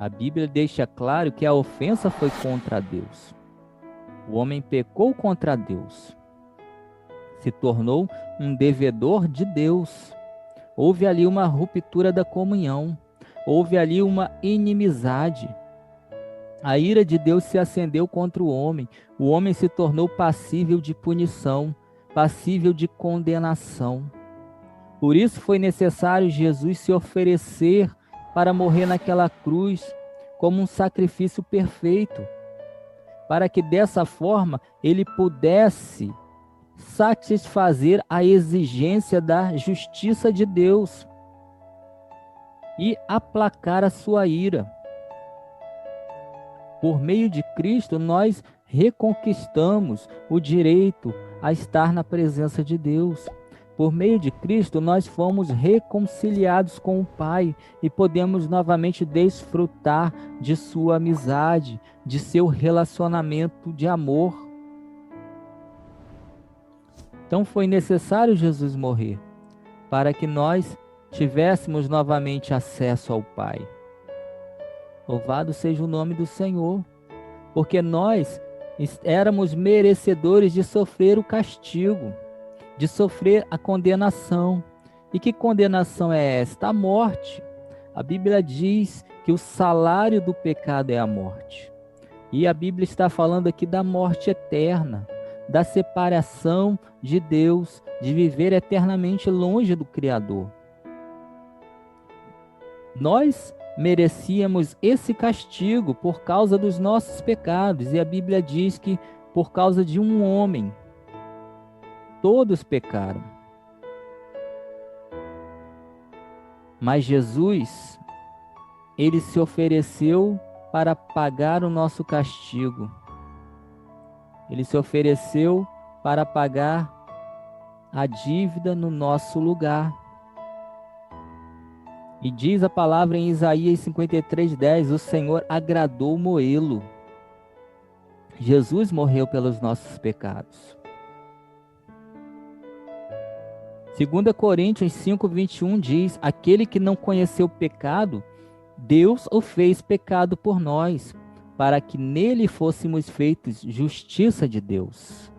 A Bíblia deixa claro que a ofensa foi contra Deus. O homem pecou contra Deus, se tornou um devedor de Deus. Houve ali uma ruptura da comunhão, houve ali uma inimizade. A ira de Deus se acendeu contra o homem se tornou passível de punição, passível de condenação. Por isso foi necessário Jesus se oferecer para morrer naquela cruz como um sacrifício perfeito, para que dessa forma ele pudesse satisfazer a exigência da justiça de Deus e aplacar a sua ira. Por meio de Cristo, nós reconquistamos o direito a estar na presença de Deus. Por meio de Cristo, nós fomos reconciliados com o Pai e podemos novamente desfrutar de sua amizade, de seu relacionamento de amor. Então foi necessário Jesus morrer para que nós tivéssemos novamente acesso ao Pai. Louvado seja o nome do Senhor, porque nós éramos merecedores de sofrer o castigo, de sofrer a condenação. E que condenação é esta? A morte. A Bíblia diz que o salário do pecado é a morte. E a Bíblia está falando aqui da morte eterna, da separação de Deus, de viver eternamente longe do Criador. Nós merecíamos esse castigo por causa dos nossos pecados, e a Bíblia diz que por causa de um homem, todos pecaram. Mas Jesus, ele se ofereceu para pagar o nosso castigo. Ele se ofereceu para pagar a dívida no nosso lugar. E diz a palavra em Isaías 53:10, o Senhor agradou moê-lo. Jesus morreu pelos nossos pecados. 2 Coríntios 5:21 diz, aquele que não conheceu pecado, Deus o fez pecado por nós, para que nele fôssemos feitos justiça de Deus.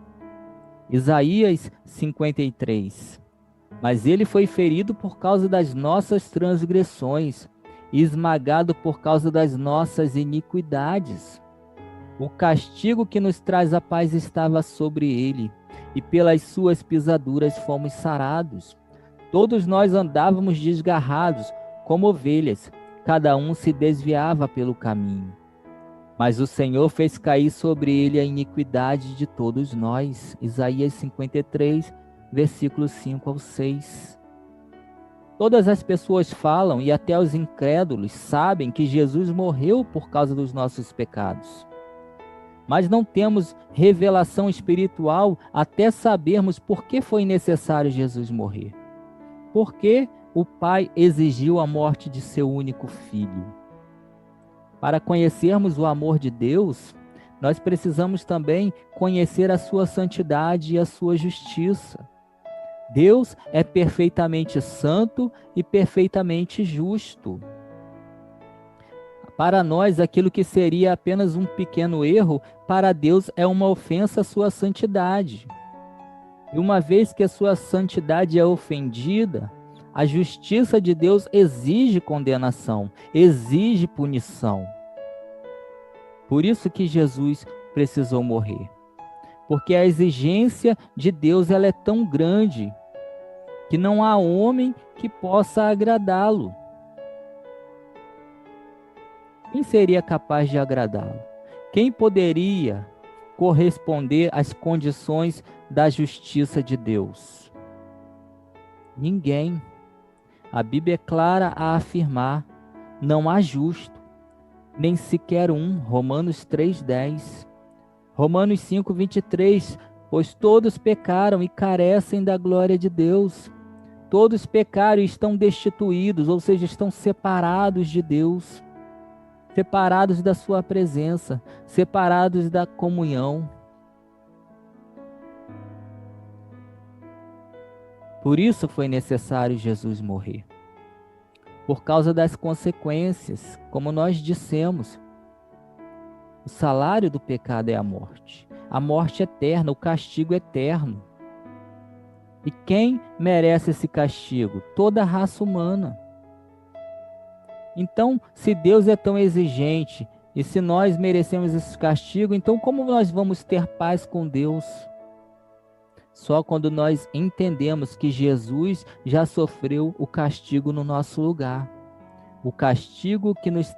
Isaías 53. Mas ele foi ferido por causa das nossas transgressões, e esmagado por causa das nossas iniquidades. O castigo que nos traz a paz estava sobre ele, e pelas suas pisaduras fomos sarados. Todos nós andávamos desgarrados, como ovelhas, cada um se desviava pelo caminho. Mas o Senhor fez cair sobre ele a iniquidade de todos nós. Isaías 53, versículos 5 ao 6. Todas as pessoas falam, e até os incrédulos sabem que Jesus morreu por causa dos nossos pecados. Mas não temos revelação espiritual até sabermos por que foi necessário Jesus morrer. Por que o Pai exigiu a morte de seu único filho? Para conhecermos o amor de Deus, nós precisamos também conhecer a sua santidade e a sua justiça. Deus é perfeitamente santo e perfeitamente justo. Para nós, aquilo que seria apenas um pequeno erro, para Deus é uma ofensa à sua santidade. E uma vez que a sua santidade é ofendida, a justiça de Deus exige condenação, exige punição. Por isso que Jesus precisou morrer. Porque a exigência de Deus ela é tão grande que não há homem que possa agradá-lo. Quem seria capaz de agradá-lo? Quem poderia corresponder às condições da justiça de Deus? Ninguém. A Bíblia é clara a afirmar, não há justo, nem sequer um. Romanos 3:10. Romanos 5:23, pois todos pecaram e carecem da glória de Deus. Todos pecaram e estão destituídos, ou seja, estão separados de Deus, separados da sua presença, separados da comunhão. Por isso foi necessário Jesus morrer. por causa das consequências, como nós dissemos. O salário do pecado é a morte eterna, o castigo eterno. E quem merece esse castigo? Toda a raça humana. Então, se Deus é tão exigente e se nós merecemos esse castigo, então como nós vamos ter paz com Deus? Só quando nós entendemos que Jesus já sofreu o castigo no nosso lugar. O castigo que nos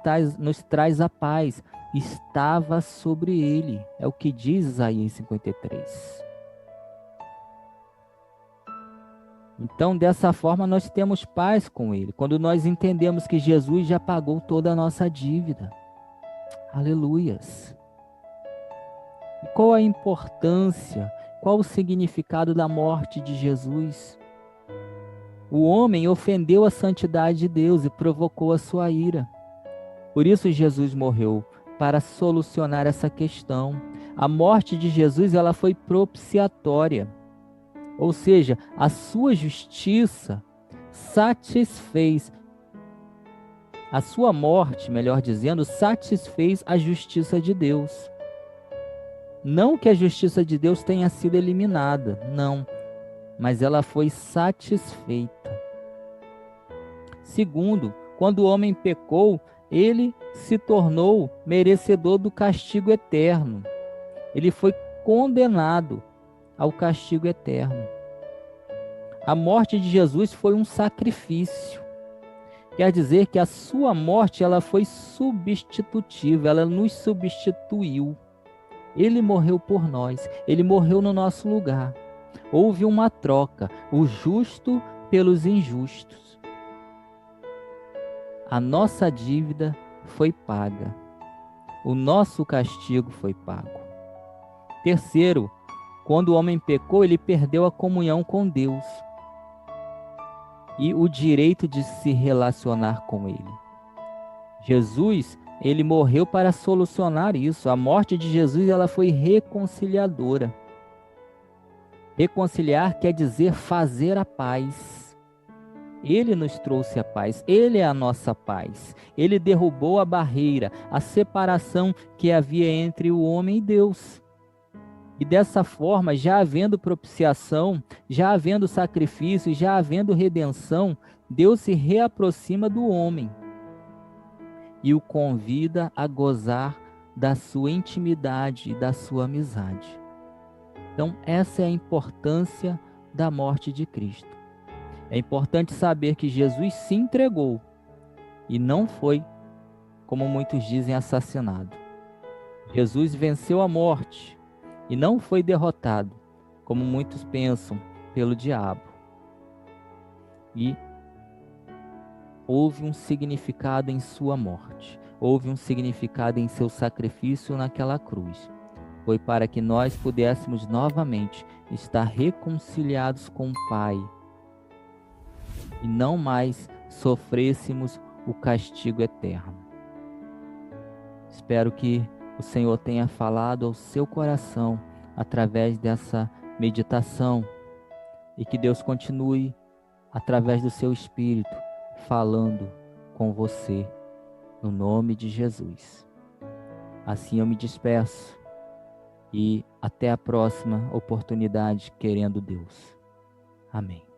traz a paz estava sobre ele. É o que diz Isaías 53. Então, dessa forma, nós temos paz com ele, quando nós entendemos que Jesus já pagou toda a nossa dívida. Aleluias! E qual a importância, qual o significado da morte de Jesus? O homem ofendeu a santidade de Deus e provocou a sua ira. Por isso Jesus morreu, para solucionar essa questão. A morte de Jesus, ela foi propiciatória. Ou seja, a sua justiça satisfez, a sua morte, melhor dizendo, satisfez a justiça de Deus. Não que a justiça de Deus tenha sido eliminada, não, mas ela foi satisfeita. Segundo, quando o homem pecou, ele se tornou merecedor do castigo eterno. Ele foi condenado ao castigo eterno. A morte de Jesus foi um sacrifício. Quer dizer que a sua morte ela foi substitutiva, ela nos substituiu. Ele morreu por nós, ele morreu no nosso lugar. Houve uma troca, o justo pelos injustos. A nossa dívida foi paga. O nosso castigo foi pago. Terceiro, quando o homem pecou, ele perdeu a comunhão com Deus e o direito de se relacionar com ele. Jesus, ele morreu para solucionar isso. A morte de Jesus, ela foi reconciliadora. Reconciliar quer dizer fazer a paz. Ele nos trouxe a paz, ele é a nossa paz. Ele derrubou a barreira, a separação que havia entre o homem e Deus. E dessa forma, já havendo propiciação, já havendo sacrifício, já havendo redenção, Deus se reaproxima do homem e o convida a gozar da sua intimidade e da sua amizade. Então, essa é a importância da morte de Cristo. É importante saber que Jesus se entregou e não foi, como muitos dizem, assassinado. Jesus venceu a morte e não foi derrotado, como muitos pensam, pelo diabo. E houve um significado em sua morte, houve um significado em seu sacrifício naquela cruz. Foi para que nós pudéssemos novamente estar reconciliados com o Pai e não mais sofrêssemos o castigo eterno. Espero que o Senhor tenha falado ao seu coração através dessa meditação e que Deus continue, através do seu Espírito, falando com você, no nome de Jesus. Assim eu me despeço e até a próxima oportunidade, querendo Deus. Amém.